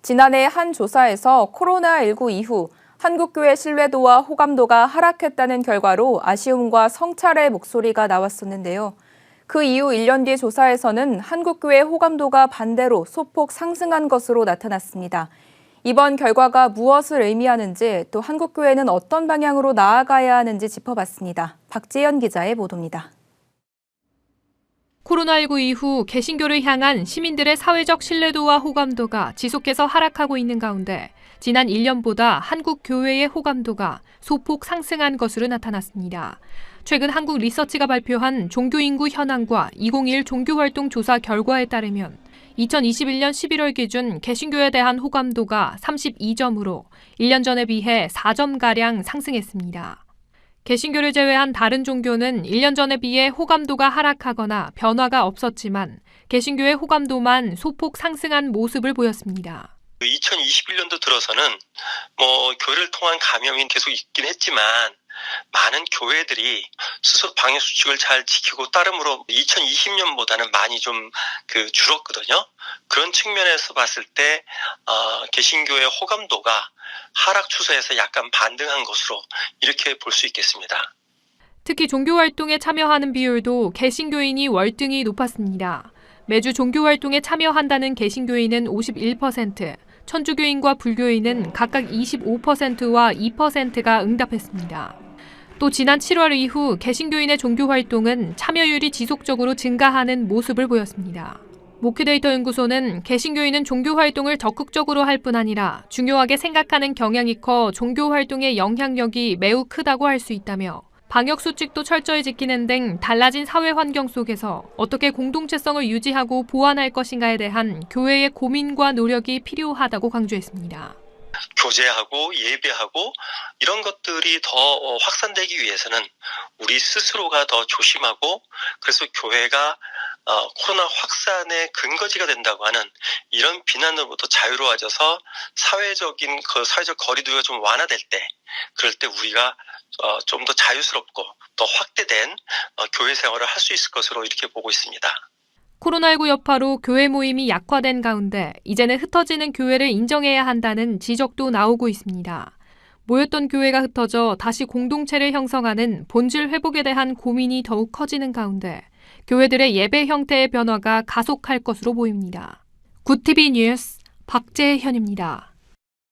지난해 한 조사에서 코로나19 이후 한국교회 신뢰도와 호감도가 하락했다는 결과로 아쉬움과 성찰의 목소리가 나왔었는데요. 그 이후 1년 뒤 조사에서는 한국교회 호감도가 반대로 소폭 상승한 것으로 나타났습니다. 이번 결과가 무엇을 의미하는지 또 한국교회는 어떤 방향으로 나아가야 하는지 짚어봤습니다. 박재현 기자의 보도입니다. 코로나19 이후 개신교를 향한 시민들의 사회적 신뢰도와 호감도가 지속해서 하락하고 있는 가운데 지난 1년보다 한국 교회의 호감도가 소폭 상승한 것으로 나타났습니다. 최근 한국 리서치가 발표한 종교인구 현황과 2021 종교활동 조사 결과에 따르면 2021년 11월 기준 개신교에 대한 호감도가 32점으로 1년 전에 비해 4점가량 상승했습니다. 개신교를 제외한 다른 종교는 1년 전에 비해 호감도가 하락하거나 변화가 없었지만 개신교의 호감도만 소폭 상승한 모습을 보였습니다. 2021년도 들어서는 교회를 통한 감염이 계속 있긴 했지만 많은 교회들이 스스로 방역 수칙을 잘 지키고 따름으로 2020년보다는 많이 좀 줄었거든요. 그런 측면에서 봤을 때 개신교의 호감도가 하락 추세에서 약간 반등한 것으로 이렇게 볼 수 있겠습니다. 특히 종교활동에 참여하는 비율도 개신교인이 월등히 높았습니다. 매주 종교활동에 참여한다는 개신교인은 51%, 천주교인과 불교인은 각각 25%와 2%가 응답했습니다. 또 지난 7월 이후 개신교인의 종교활동은 참여율이 지속적으로 증가하는 모습을 보였습니다. 모큐데이터 연구소는 개신교인은 종교활동을 적극적으로 할 뿐 아니라 중요하게 생각하는 경향이 커 종교활동의 영향력이 매우 크다고 할 수 있다며 방역수칙도 철저히 지키는 등 달라진 사회 환경 속에서 어떻게 공동체성을 유지하고 보완할 것인가에 대한 교회의 고민과 노력이 필요하다고 강조했습니다. 교제하고 예배하고 이런 것들이 더 확산되기 위해서는 우리 스스로가 더 조심하고 그래서 교회가 코로나 확산의 근거지가 된다고 하는 이런 비난으로부터 자유로워져서 사회적 거리두기가 좀 완화될 때 그럴 때 우리가 좀 더 자유스럽고 더 확대된 교회 생활을 할 수 있을 것으로 이렇게 보고 있습니다. 코로나19 여파로 교회 모임이 약화된 가운데 이제는 흩어지는 교회를 인정해야 한다는 지적도 나오고 있습니다. 모였던 교회가 흩어져 다시 공동체를 형성하는 본질 회복에 대한 고민이 더욱 커지는 가운데 교회들의 예배 형태의 변화가 가속할 것으로 보입니다. 굿TV 뉴스 박재현입니다.